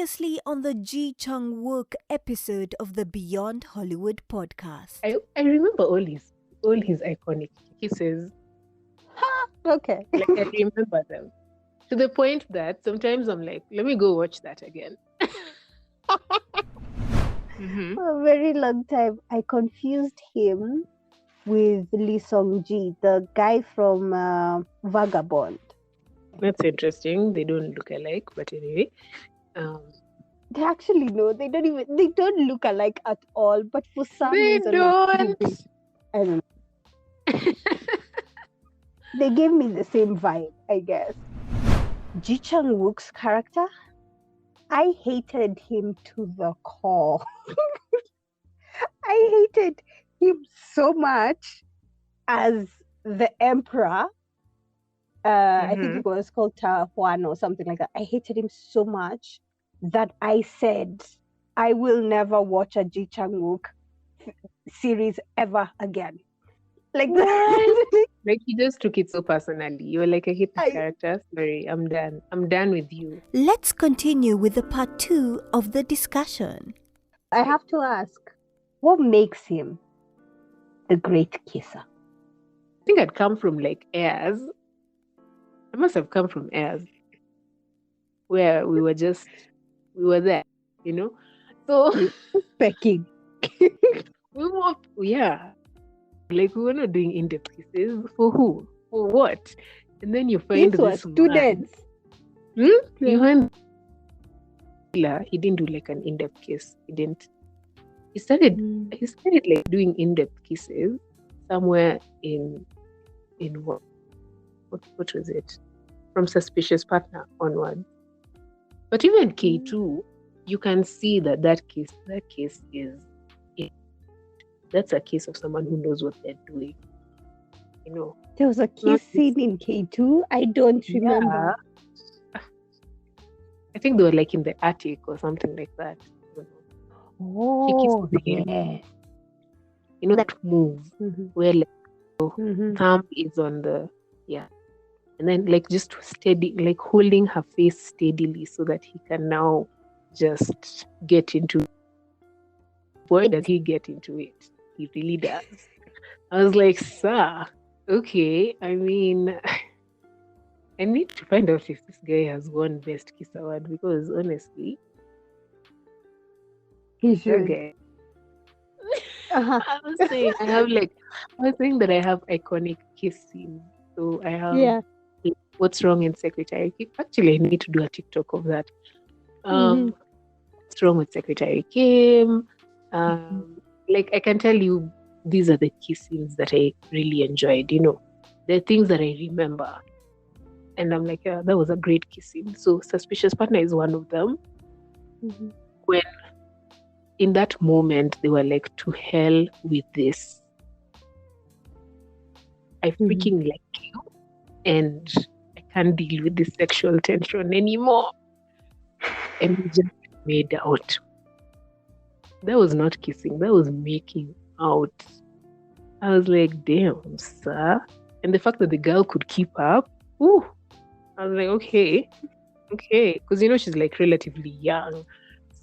Previously on the Chang Wook episode of the Beyond Hollywood podcast. I remember all his iconic kisses. Okay. Like I remember them to the point that sometimes I'm like, let me go watch that again. For a very long time, I confused him with Lee Song-ji, the guy from Vagabond. That's interesting. They don't look alike, but anyway. They actually they don't look alike at all, but for some They reason, don't. I don't know. They gave me the same vibe, I guess. Ji Chang-wook's character, I hated him to the core. I hated him so much as the emperor. I think it was called Ta Huan or something like that. I hated him so much that I said, I will never watch a Ji Chang-wook series ever again. Like that. Like he just took it so personally. You were like, I hate this character. Sorry, I'm done. I'm done with you. Let's continue with the part 2 of the discussion. I have to ask, what makes him the great kisser? I think I'd come from like Airs. I must have come from Airs, where we were there, you know? So Pecking. Like we were not doing in-depth kisses. For who? For what? And then you find These were this students. Man. You find he didn't do like an in-depth kiss. He didn't. He started like doing in-depth kisses somewhere in what was it? From Suspicious Partner onward. But even K2, you can see that case is, that's a case of someone who knows what they're doing. You know. There was a kiss scene in K2. I don't remember. I think they were like in the attic or something like that. Oh, yeah. You know that move where like thumb is on the and then like just steady, like holding her face steadily so that he can now just get into it. Boy, does he get into it. He really does. I was like, sir, okay. I mean, I need to find out if this guy has won Best Kiss Award because honestly, he should. Okay. I was saying that I have iconic kiss scenes. So I have What's Wrong in Secretary Kim. Actually, I need to do a TikTok of that. What's Wrong with Secretary Kim? Like I can tell you, these are the kiss scenes that I really enjoyed. You know, they're things that I remember, and I'm like, yeah, that was a great kiss scene. So Suspicious Partner is one of them. When in that moment they were like, to hell with this. I freaking like you, and I can't deal with this sexual tension anymore. And we just made out. That was not kissing, that was making out. I was like, damn, sir. And the fact that the girl could keep up, I was like, okay. Because, you know, she's like relatively young.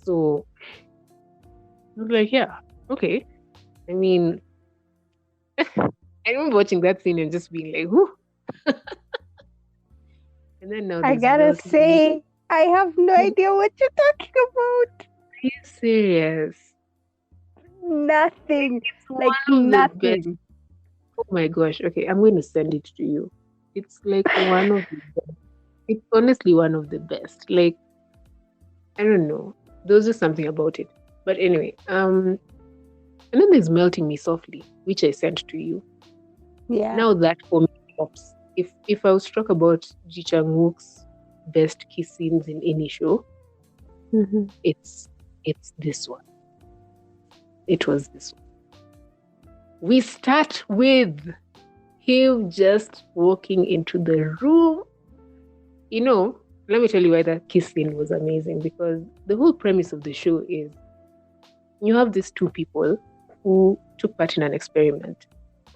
So I was like, yeah, okay. I mean, I remember watching that scene and just being like, whoo. And then now I gotta say, I have no idea what you're talking about. Are you serious? Nothing. Like nothing. Oh my gosh. Okay, I'm going to send it to you. It's like one of the best. It's honestly one of the best. Like, I don't know. There was just something about it. But anyway, and then there's Melting Me Softly, which I sent to you. Yeah. Now that for me helps. If I was struck about Ji Chang-wook's best kiss scenes in any show, it's this one. It was this one. We start with him just walking into the room. You know, let me tell you why that kiss scene was amazing, because the whole premise of the show is you have these two people who took part in an experiment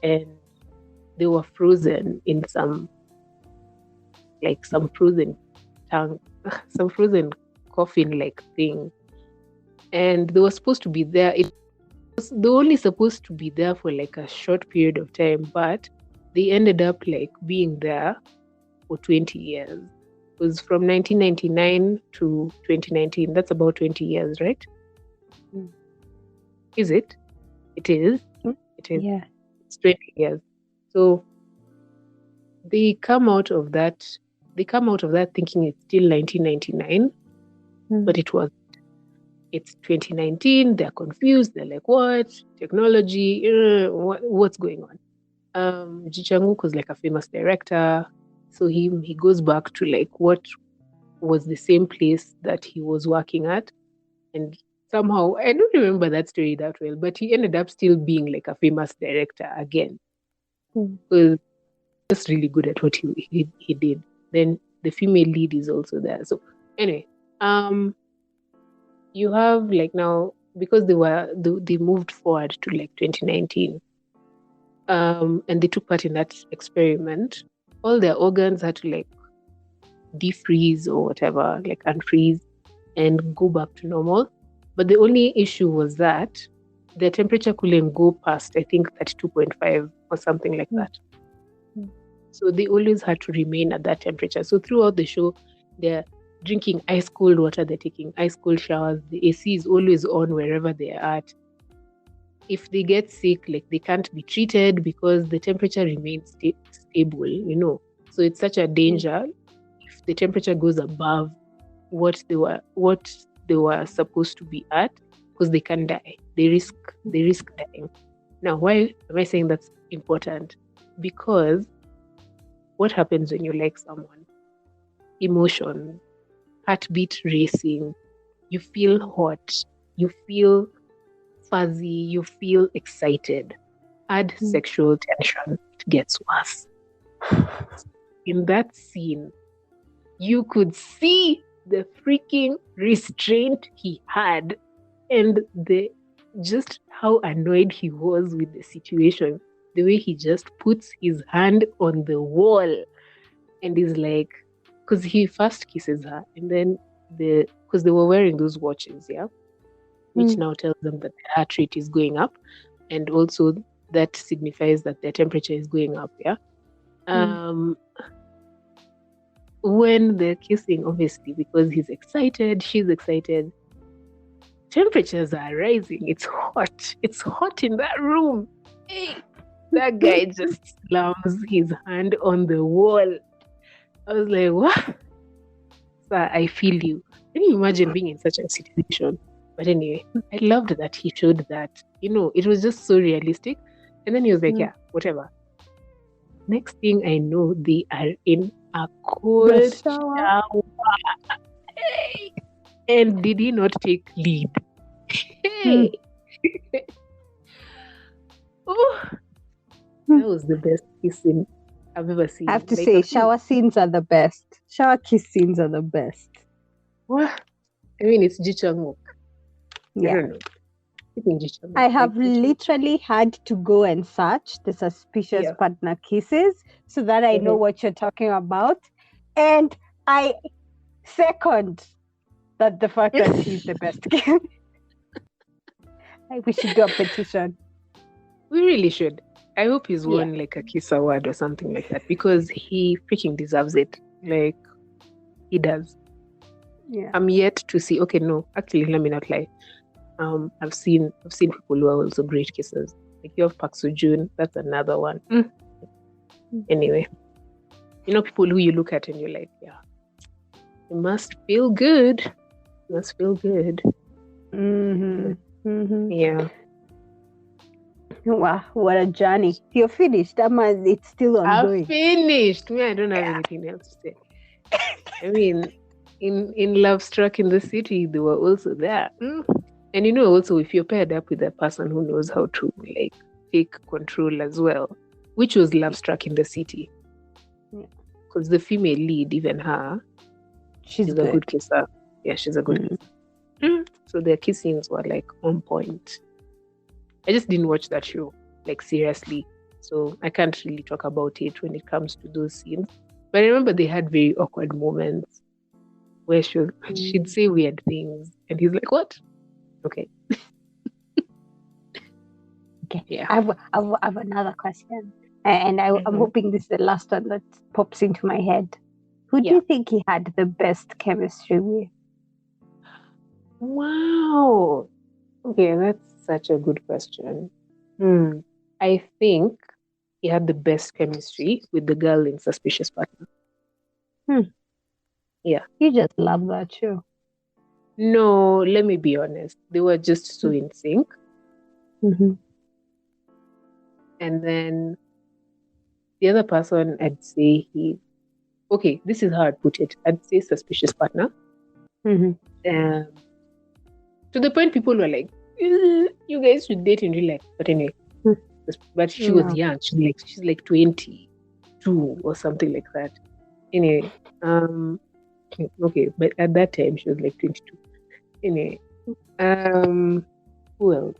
and they were frozen in some frozen tank, some frozen coffin-like thing, and they were supposed to be there. They were only supposed to be there for like a short period of time, but they ended up like being there for 20 years. It was from 1999 to 2019. That's about 20 years, right? Mm. Is it? It is. It is. Yeah. It's 20 years. So they come out of that thinking it's still 1999, but it was. It's 2019. They're confused. They're like, what? Technology? What's going on? Chang Wook was like a famous director. So he goes back to like what was the same place that he was working at. And somehow, I don't remember that story that well, but he ended up still being like a famous director again. Because just really good at what he did. Then the female lead is also there. So anyway, you have like now, because they moved forward to like 2019, and they took part in that experiment. All their organs had to like defreeze or whatever, like unfreeze and go back to normal. But the only issue was that their temperature couldn't go past, I think, 32.5 or something like that. So they always had to remain at that temperature. So throughout the show, they're drinking ice cold water, they're taking ice cold showers. The AC is always on wherever they are at. If they get sick, like they can't be treated because the temperature remains stable, you know. So it's such a danger if the temperature goes above what they were supposed to be at, because they can die. They risk dying. Now, why am I saying that's important? Because what happens when you like someone? Emotion, heartbeat racing, you feel hot, you feel fuzzy, you feel excited. Add sexual tension, it gets worse. In that scene, you could see the freaking restraint he had and just how annoyed he was with the situation. The way he just puts his hand on the wall and is like, because he first kisses her, and then because they were wearing those watches, yeah, which now tells them that their heart rate is going up, and also that signifies that their temperature is going up, yeah. When they're kissing, obviously, because he's excited, she's excited, temperatures are rising. It's hot in that room. Hey, that guy just slams his hand on the wall. I was like, what? Sir, I feel you. Can you imagine being in such a situation? But anyway, I loved that he showed that, you know, it was just so realistic. And then he was like, yeah, whatever. Next thing I know, they are in a cold shower. Hey. And did he not take lead? Hey. Oh, that was the best kissing I've ever seen. I have to say, shower scenes are the best. Shower kiss scenes are the best. What? I mean, it's Chang Wook. Yeah. I don't know. I have literally had to go and search the suspicious partner kisses so that I know what you're talking about. And I second that the fact that he's the best kiss. We should do a petition. We really should. I hope he's won like a Kiss Award or something like that, because he freaking deserves it. Like, he does. Yeah. I'm yet to see. Okay, no, actually, let me not lie. I've seen people who are also great kissers. Like you have Park Seo-joon, that's another one. Anyway, you know, people who you look at and you're like, yeah, it must feel good. It must feel good. Yeah. Wow, what a journey. You're finished. It's still ongoing. I'm finished. I don't have anything else to say. I mean, in Love Struck in the City, they were also there. And you know, also, if you're paired up with a person who knows how to like take control as well, which was Love Struck in the City. Because the female lead, even her, she's a good kisser. Yeah, she's a good kisser. So their kiss scenes were like on point. I just didn't watch that show, like seriously. So I can't really talk about it when it comes to those scenes. But I remember they had very awkward moments. where she'd say weird things, and he's like, "What?" Okay. Okay. Yeah. I have another question, and I'm Mhm. hoping this is the last one that pops into my head. Who do Yeah. you think he had the best chemistry with? Wow. Okay, that's such a good question. I think he had the best chemistry with the girl in Suspicious Partner. Yeah. You just love that show. No, let me be honest. They were just so in sync. Mm-hmm. And then the other person, I'd say okay, this is how I'd put it. I'd say Suspicious Partner. Mm-hmm. To the point people were like, you guys should date in real life. But anyway, but she was young. She's like 22 or something like that. Anyway, okay, but at that time she was like 22. Anyway, who else?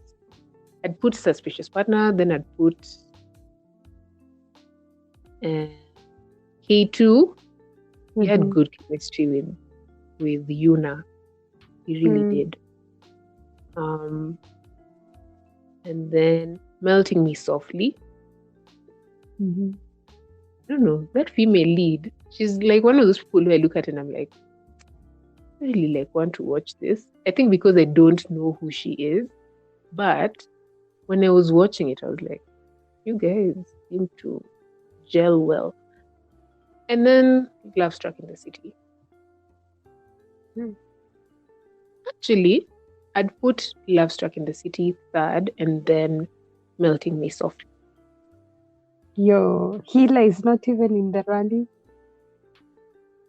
I'd put Suspicious Partner, then I'd put K2. He had good chemistry with Yuna. He really did. And then Melting Me Softly. I don't know, that female lead, she's like one of those people who I look at and I'm like, I really like want to watch this. I think because I don't know who she is, but when I was watching it, I was like, you guys seem to gel well. And then Love Struck in the City. Actually, I'd put Love Struck in the City third and then Melting Me Softly. Yo, Hila is not even in the running.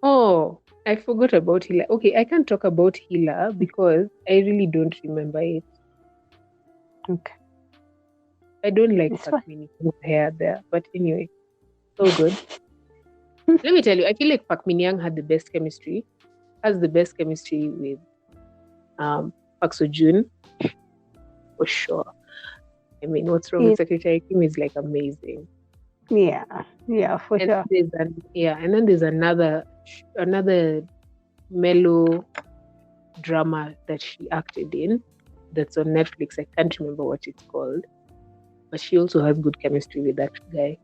Oh, I forgot about Hila. Okay, I can't talk about Hila because I really don't remember it. Okay. I don't like It's Park Min-young's hair there, but anyway, so good. Let me tell you, I feel like Park Min-young has the best chemistry with Park Seo-joon, for sure. I mean, what's wrong with Secretary Kim is like amazing. Yeah, for And sure. and then there's another mellow drama that she acted in that's on Netflix. I can't remember what it's called, but she also has good chemistry with that guy.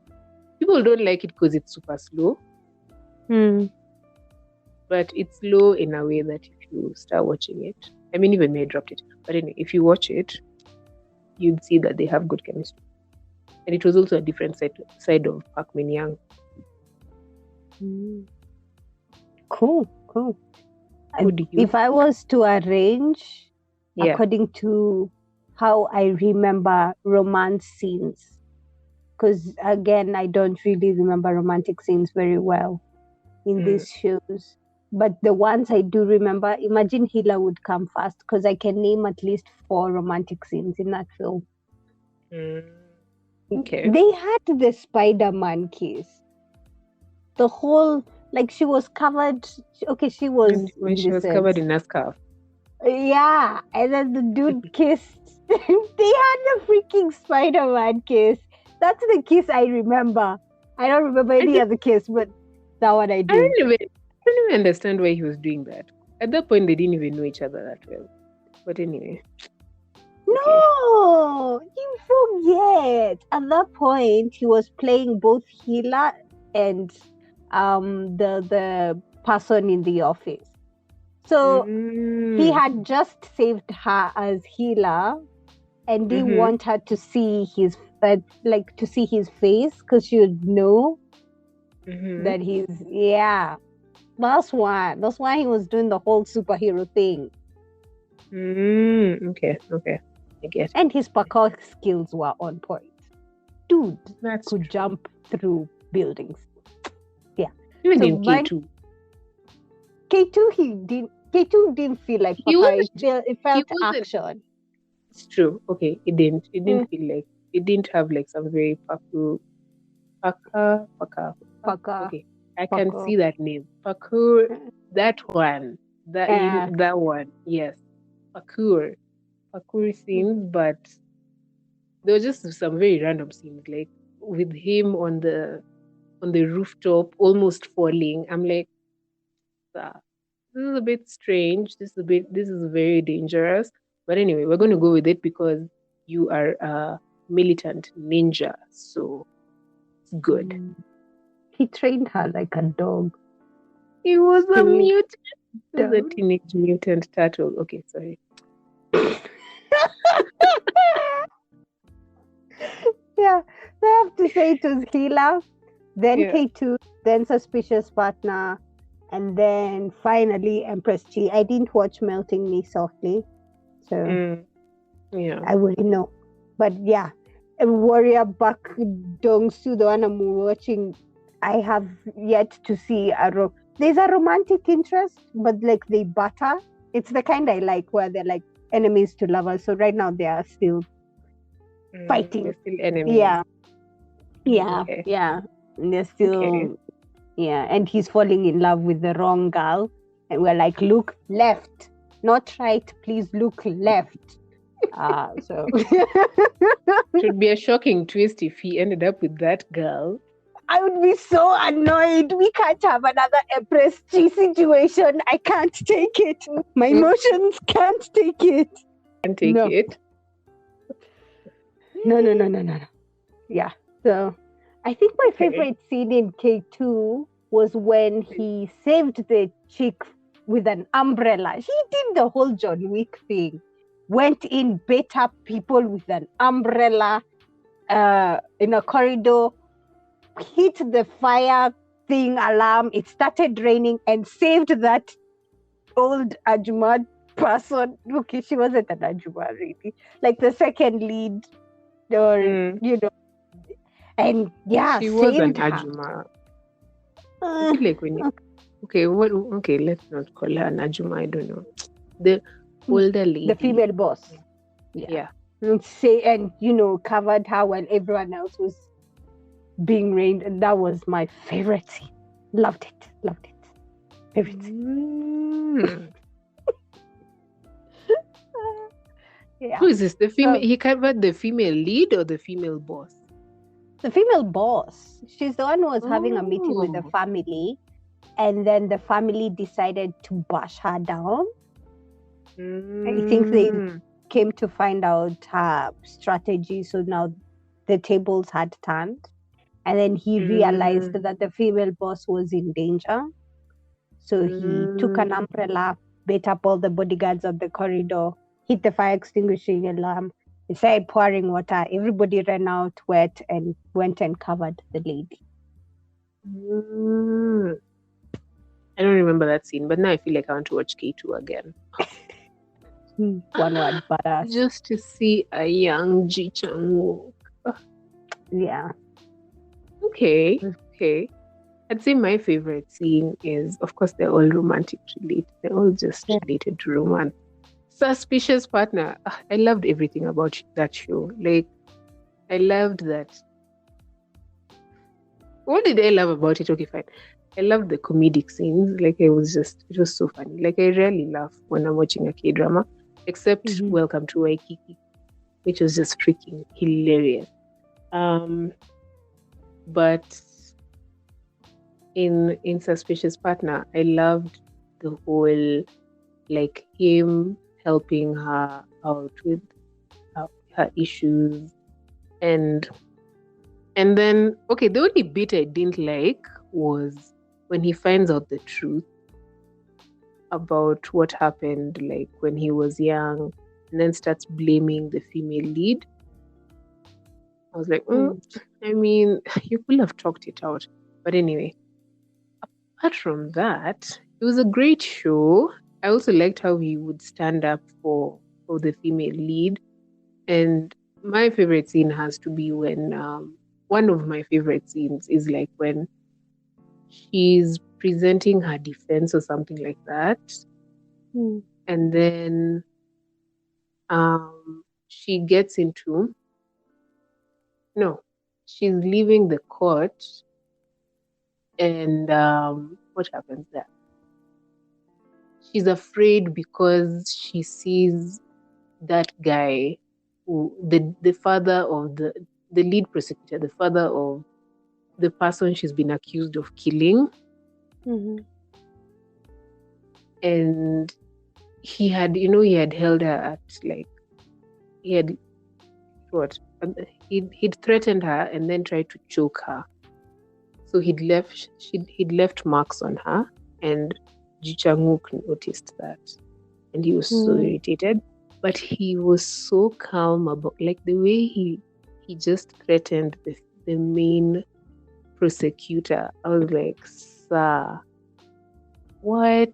People don't like it because it's super slow, but it's slow in a way that if you start watching it, I mean, even me, I dropped it, but anyway, if you watch it, you'd see that they have good chemistry. And it was also a different side of Park Min-young. Cool. If I was to arrange according to how I remember romance scenes, because again, I don't really remember romantic scenes very well in these shows. But the ones I do remember, imagine Hila would come first because I can name at least 4 romantic scenes in that film. Okay. They had the Spider-Man kiss. The whole, like, she was covered. Okay, she was. When she was covered in a scarf. Yeah, and then the dude kissed. They had the freaking Spider-Man kiss. That's the kiss I remember. I don't remember any other kiss, but that one I do. I don't even understand why he was doing that. At that point, they didn't even know each other that well. But anyway. No, you forget. At that point, he was playing both Hila and the person in the office. So he had just saved her as Hila, and didn't want her to see his face because she would know that he's That's why he was doing the whole superhero thing. Okay, I get it. And his parkour skills were on point. Dude could jump through buildings. Yeah. Even in K2. K2 didn't feel like parkour. It felt action. It's true. Okay, it didn't feel like, it didn't have like some very parkour. Okay, I can see that name. Parkour, that one. That one. Yes. Parkour scenes, but there were just some very random scenes, like with him on the rooftop, almost falling. I'm like, this is a bit strange. This is very dangerous. But anyway, we're going to go with it because you are a militant ninja, so it's good. He trained her like a dog. He was a Silly mutant. He was a dog. teenage mutant turtle. Okay, sorry. Yeah, I have to say it was Hila, then Yeah. K2, then Suspicious Partner, and then finally Empress Chi. I didn't watch Melting Me Softly, so Yeah. I wouldn't know. But yeah, Warrior Buck Dongsu, the one I'm watching, I have yet to see there's a romantic interest, but like they butter. It's the kind I like where they're like enemies to lovers. So right now they are still fighting. They're still enemies. Yeah. Okay. And they're still and he's falling in love with the wrong girl. And we're like, look left, not right, please look left. So It would be a shocking twist if he ended up with that girl. I would be so annoyed. We can't have another Empress G situation. I can't take it. My emotions can't take it. Can't take it. No. Yeah. So I think my favorite scene in K2 was when he saved the chick with an umbrella. He did the whole John Wick thing. Went in, beat up people with an umbrella in a corridor, hit the fire thing alarm. It started raining and saved that old Ajuma person. Okay, she wasn't an Ajuma really. Like the second lead, or and she was an saved her. Ajuma. I feel like when you, okay, let's not call her an Ajuma. I don't know. The older lady, the female boss. Yeah. And covered her while everyone else was being rained, and that was my favorite scene. Loved it. Favorite scene. Who is this? The female? He covered the female lead or the female boss? The female boss. She's the one who was having a meeting with the family, and then the family decided to bash her down. I think they came to find out her strategy, so now the tables had turned. And then he realized that the female boss was in danger. So he took an umbrella, beat up all the bodyguards on the corridor, hit the fire extinguishing alarm, he started pouring water. Everybody ran out wet and went and covered the lady. I don't remember that scene, but now I feel like I want to watch K2 again. One word, badass. Just to see a young Chang Wook. Yeah. Okay. I'd say my favorite scene is, of course, they're all romantic related. They're all just related to romance. Suspicious Partner. I loved everything about that show. Like, I loved that. What did I love about it? Okay, fine. I loved the comedic scenes. Like, it was so funny. Like, I rarely laugh when I'm watching a K-drama, except Welcome to Waikiki, which was just freaking hilarious. But in Suspicious Partner, I loved the whole, like, him helping her out with her issues, and then, okay, the only bit I didn't like was when he finds out the truth about what happened, like, when he was young, and then starts blaming the female lead. I was like, I mean, you could have talked it out. But anyway, apart from that, it was a great show. I also liked how he would stand up for the female lead. And my favorite scene has to be when, one of my favorite scenes is like when she's presenting her defense or something like that. And then she gets into... No, she's leaving the court, and what happens there? She's afraid because she sees that guy, who the father of the lead prosecutor, the father of the person she's been accused of killing. and he had held her at like he had what he'd threatened her and then tried to choke her. So he'd left marks on her, and Chang Wook noticed that, and he was so irritated. But he was so calm about like the way he just threatened the main prosecutor. I was like, sir, what?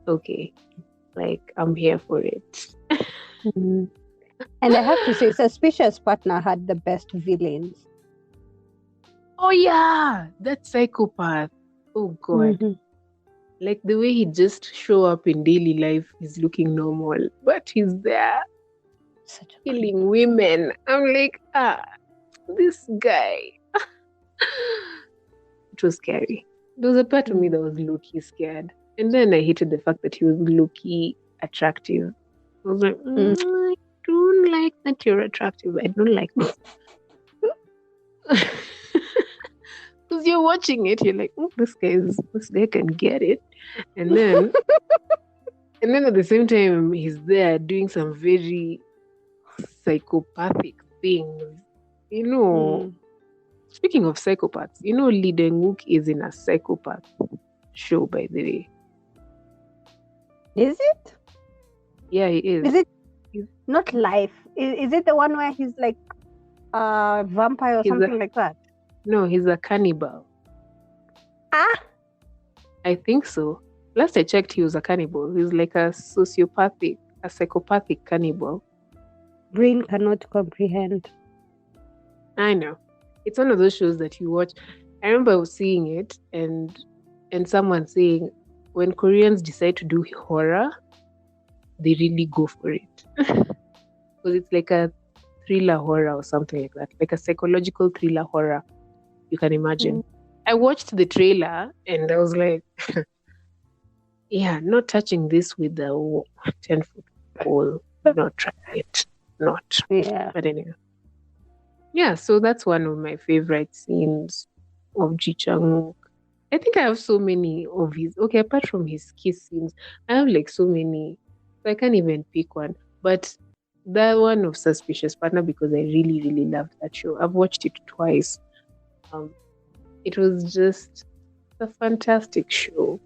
Okay, like I'm here for it. And I have to say, Suspicious Partner had the best villains. Oh yeah, that psychopath. Oh god. Like the way he just show up in daily life is looking normal, but he's there killing women. I'm like, this guy. It was scary. There was a part of me that was low-key scared. And then I hated the fact that he was low-key attractive. I was like, I don't like that you're attractive. I don't like this. Because you're watching it, you're like, this guy can get it. And then at the same time, he's there doing some very psychopathic things. Speaking of psychopaths, Lee Deng-wook is in a psychopath show, by the way. Is it? Yeah, he is. Is it not Life? Is it the one where he's like a vampire or something like that? No, he's a cannibal. I think so. Last I checked, he was a cannibal. He's like a psychopathic cannibal. Brain cannot comprehend. I know. It's one of those shows that you watch. I remember seeing it and someone saying when Koreans decide to do horror, they really go for it. Because it's like a thriller horror or something like that. Like a psychological thriller horror. You can imagine. I watched the trailer and I was like, yeah, not touching this with the 10-foot pole. Not trying it. Not. Yeah. But anyway. Yeah, so that's one of my favorite scenes of Ji Chang-wook. I think I have so many of his. Okay, apart from his kiss scenes, I have like so many. So I can't even pick one. But that one of Suspicious Partner, because I really, really loved that show. I've watched it twice. It was just a fantastic show.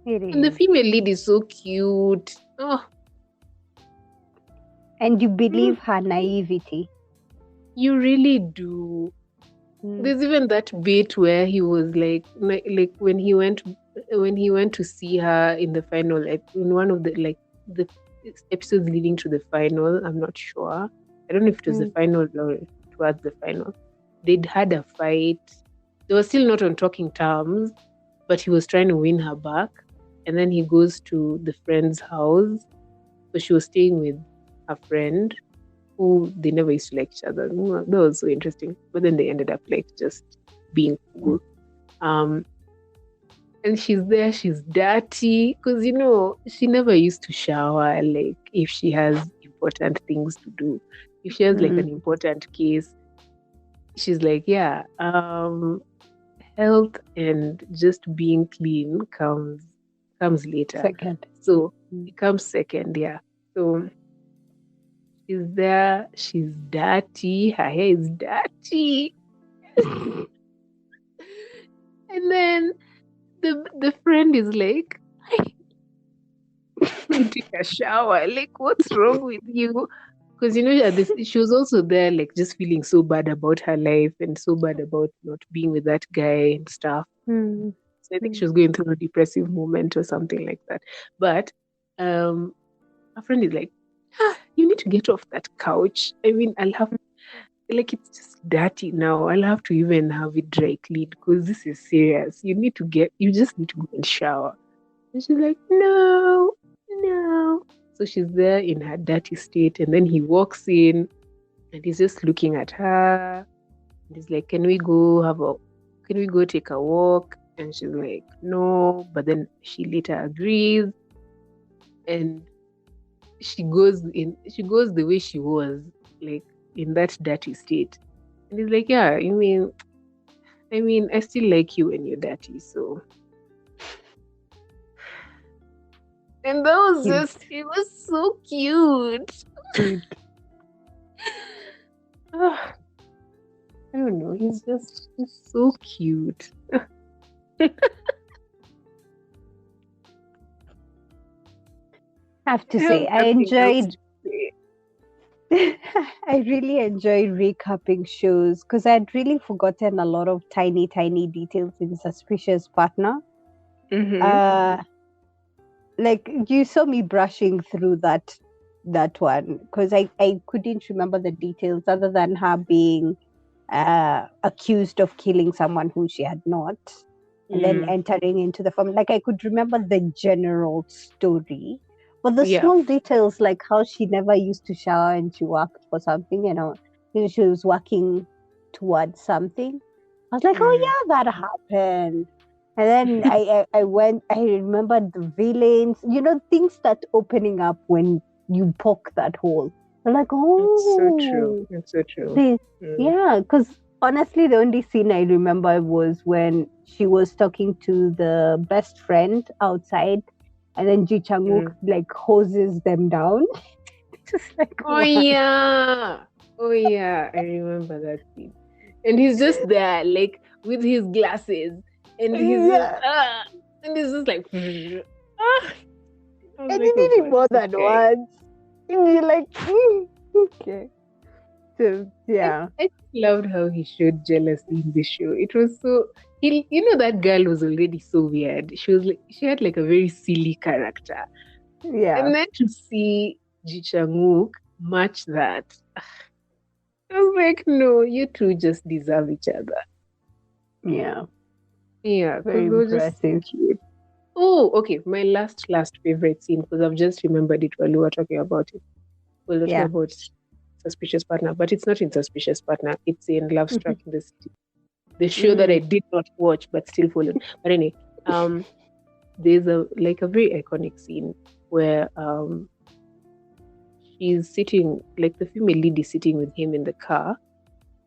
And the female lead is so cute. Oh. And you believe her naivety. You really do. There's even that bit where he was like when he went to see her in the final, like in one of the episodes leading to the final. I'm not sure. I don't know if it was the final or towards the final. They'd had a fight. They were still not on talking terms, but he was trying to win her back. And then he goes to the friend's house. So she was staying with her friend, who they never used to like each other. That was so interesting. But then they ended up like just being cool. And she's there, she's dirty. Because, she never used to shower, like, if she has important things to do. If she has like an important case, she's like, yeah, health and just being clean comes later. Second. So it comes second, yeah. So she's there, she's dirty, her hair is dirty. And then the friend is like, you take a shower. Like, what's wrong with you? Because, she was also there, like, just feeling so bad about her life and so bad about not being with that guy and stuff. So I think she was going through a depressive moment or something like that. But her friend is like, you need to get off that couch. I mean, I'll have, like, it's just dirty now. I'll have to even have it dry cleaned because this is serious. You just need to go and shower. And she's like, no. So she's there in her dirty state, and then he walks in and he's just looking at her. And he's like, can we go take a walk? And she's like, no. But then she later agrees, and she goes the way she was, like in that dirty state. And he's like, yeah, I mean, I still like you when you're dirty. So And that was Cute. just, it was so cute. Ah, I don't know. He's so cute. I have to I say, have I nothing else enjoyed. to say. I really enjoyed recapping shows because I'd really forgotten a lot of tiny, tiny details in Suspicious Partner. Mm-hmm. Uh, like you saw me brushing through that one because I couldn't remember the details other than her being accused of killing someone who she had not, and then entering into the farm. Like I could remember the general story, but the Yeah. small details, like how she never used to shower and she worked for something, she was working towards something. I was like, oh yeah, that happened. And then I went. I remembered the villains. Things start opening up when you poke that hole. I'm like, It's so true. oh, It's so true. they, yeah, because honestly, the only scene I remember was when she was talking to the best friend outside, and then Ji Chang Wook like hoses them down. Just like, Oh what? yeah. Oh yeah. I remember that scene. And he's just there, like with his glasses, and he's just Yeah, and he's just like ah. I was and like, he oh did it god, more this than guy. once. And you're like, okay. So yeah, I loved how he showed jealousy in the show. It was so that girl was already so weird. She had like a very silly character. yeah, And then to see Ji Chang Wook match that, I was like, no, you two just deserve each other. yeah. Yeah, because Very they were just so impressive. cute. Oh, okay. My last favorite scene, because I've just remembered it while we were talking about it. We were talking Yeah. about Suspicious Partner, but it's not in Suspicious Partner. It's in Love Struck in the City. The show that I did not watch but still followed. But anyway, there's a very iconic scene where she's sitting, like the female lead is sitting with him in the car,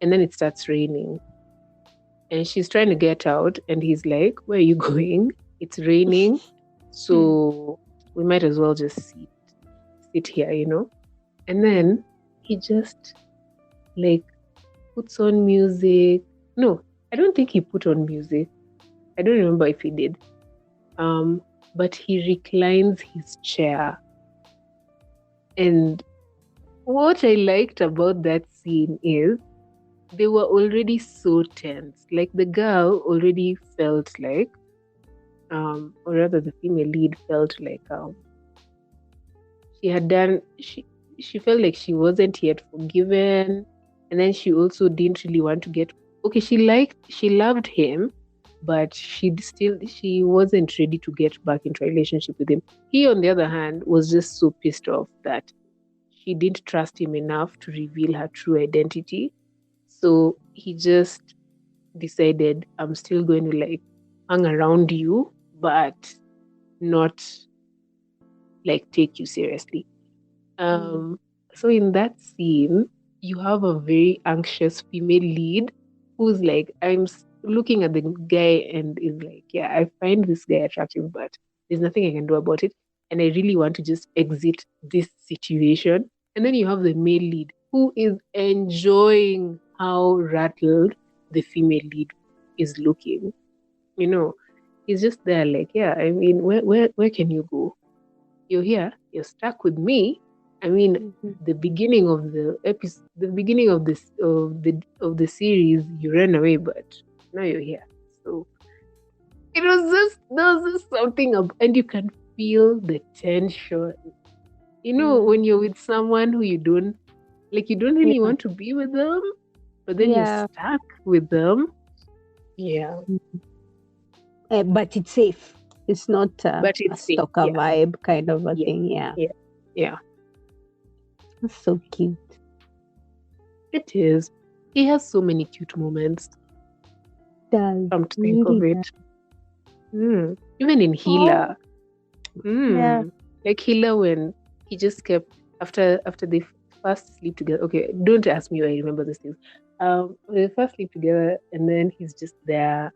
and then it starts raining. And she's trying to get out, and he's like, where are you going? It's raining, so we might as well just sit here, And then he just like puts on music. No, I don't think he put on music. I don't remember if he did. But he reclines his chair. And what I liked about that scene is they were already so tense. Like the girl already felt like, or rather the female lead felt like she felt like she wasn't yet forgiven. And then she also didn't really want to get, okay, she loved him, but she wasn't ready to get back into a relationship with him. He, on the other hand, was just so pissed off that she didn't trust him enough to reveal her true identity. So he just decided, I'm still going to like hang around you, but not like take you seriously. So in that scene, you have a very anxious female lead who's like, looking at the guy and is like, yeah, I find this guy attractive, but there's nothing I can do about it. And I really want to just exit this situation. And then you have the male lead who is enjoying how rattled the female lead is looking. He's just there like, yeah, I mean, where can you go? You're here, you're stuck with me. I mean, the beginning of the episode, the beginning of the series, you ran away, but now you're here. So there was just something and you can feel the tension. When you're with someone who you don't really want to be with them, but then you're stuck with them. Yeah. But it's safe. It's not But a it's safe, stalker yeah. vibe kind of a thing. Yeah. Yeah. That's so cute. It is. He has so many cute moments. Does Come to think of it. Even in Healer. Yeah. Like Healer, when he just kept after they first sleep together. Okay, don't ask me why I remember these things. They first sleep together, and then he's just there,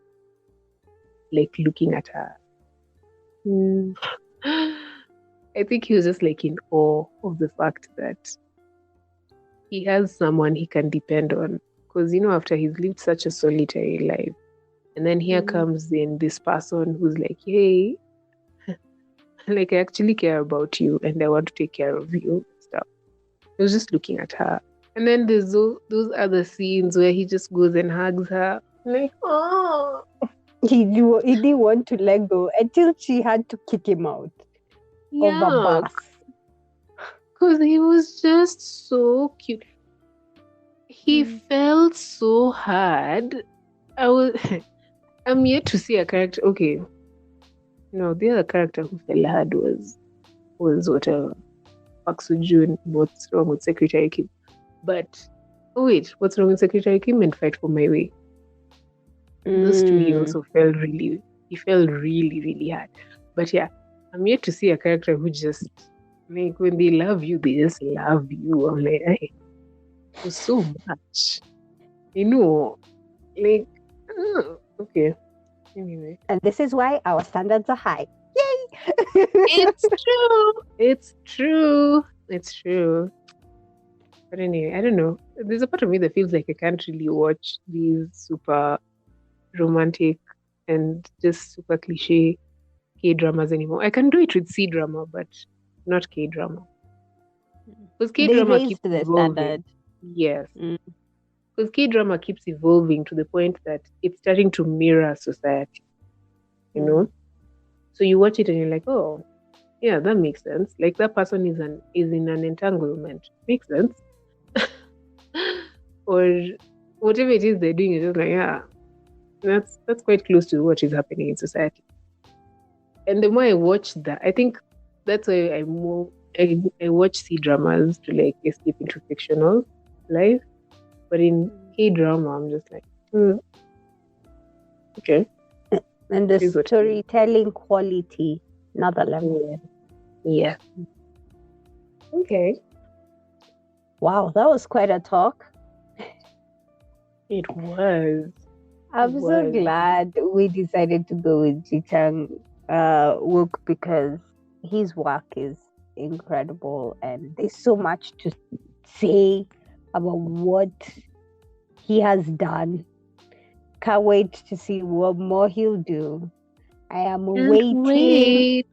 like looking at her. I think he was just like in awe of the fact that he has someone he can depend on. Because, after he's lived such a solitary life, and then here comes in this person who's like, hey, like I actually care about you and I want to take care of you and stuff. He was just looking at her. And then there's those other scenes where he just goes and hugs her. Like, oh. He didn't want to let go until she had to kick him out of a bus. Because he was just so cute. He felt so hard. I'm yet to see a character. Okay. No, the other character who fell hard was whatever. Park Soo-joon. What's wrong with Secretary Kim? But wait, what's wrong with Secretary Kim and Fight for My Way? Those two he also felt really really hard. But yeah, I'm yet to see a character who just like when they love you, they just love you. I'm like, hey, it was so much. Like okay. Anyway. And this is why our standards are high. Yay! It's true. But anyway, I don't know. There's a part of me that feels like I can't really watch these super romantic and just super cliche K-dramas anymore. I can do it with C-drama, but not K-drama. Because K-drama keeps evolving. Standard. Yes. Because K-drama keeps evolving to the point that it's starting to mirror society. So you watch it and you're like, oh, yeah, that makes sense. Like that person is in an entanglement. Makes sense. Or whatever it is they're doing, it's just like, yeah, that's quite close to what is happening in society. And the more I watch that, I think that's why I watch C-dramas to like escape into fictional life. But in K-drama, I'm just like, okay. And the storytelling quality, another level. Yeah. Okay. Wow, that was quite a talk. It was. I'm so glad we decided to go with Chang Wook because his work is incredible and there's so much to say about what he has done. Can't wait to see what more he'll do. I am waiting.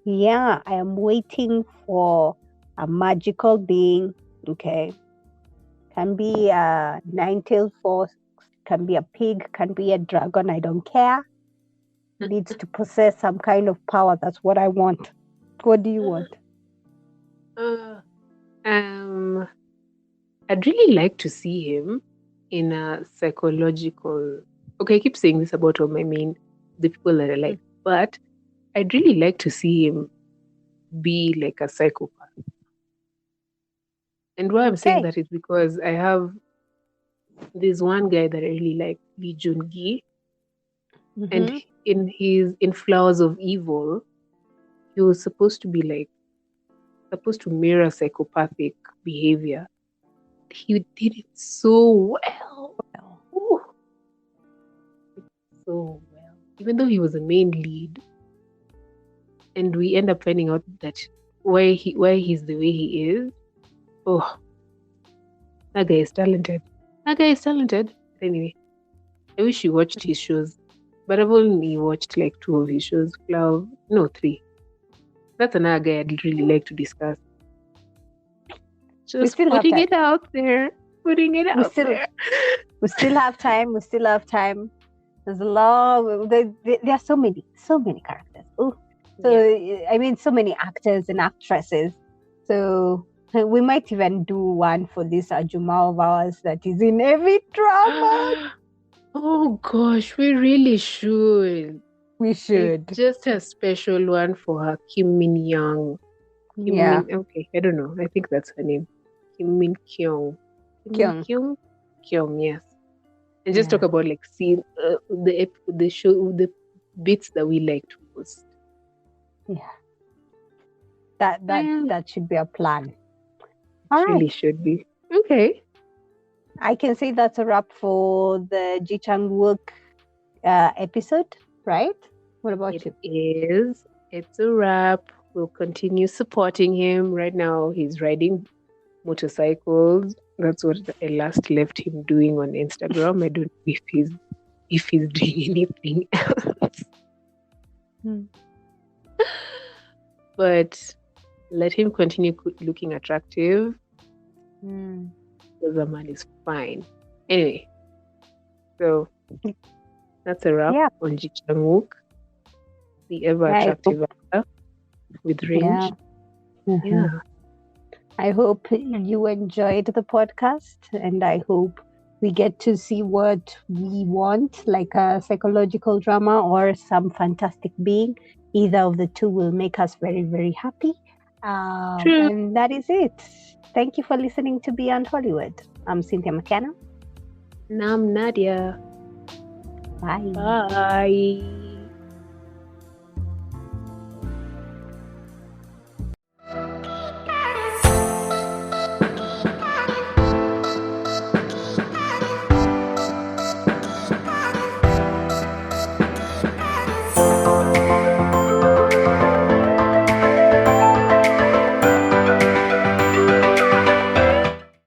Yeah, I am waiting for a magical being. Okay. Can be a nine-tailed fox, can be a pig, can be a dragon. I don't care. Needs to possess some kind of power. That's what I want. What do you want? I'd really like to see him in a psychological. Okay, I keep saying this about all the people that I like, but I'd really like to see him be like a psychopath. And why I'm saying that is because I have this one guy that I really like, Lee Joon-gi, and in Flowers of Evil, he was supposed to mirror psychopathic behavior. He did it so well. So well. Even though he was the main lead, and we end up finding out that why he's the way he is. Oh, that guy is talented. Anyway, I wish you watched his shows, but I've only watched like 2 of his shows. 3. That's another guy I'd really like to discuss. Just putting it out there. We still have time. There's a lot. There are so many characters. So many actors and actresses. So we might even do one for this Ajuma of ours that is in every drama. Oh gosh, we really should. We should. Like, just a special one for her, Kim Min Young. Okay, I don't know. I think that's her name. Kim Min Kyung. Kyung, yes. And just talk about like the show, the bits that we liked most. Yeah. That should be a plan. Really should be. Okay. I can say that's a wrap for the Ji Chang Wook episode, right? What about you? It's a wrap. We'll continue supporting him. Right now, he's riding motorcycles. That's what I last left him doing on Instagram. I don't know if he's doing anything else. But let him continue looking attractive. Because the man is fine. Anyway, so that's a wrap on Chang Wook, the ever attractive actor with range. Yeah. I hope you enjoyed the podcast, and I hope we get to see what we want, like a psychological drama or some fantastic being. Either of the two will make us very, very happy. And that is it. Thank you for listening to Beyond Hollywood. I'm Cynthia McKenna. And I'm Nadia. Bye. Bye.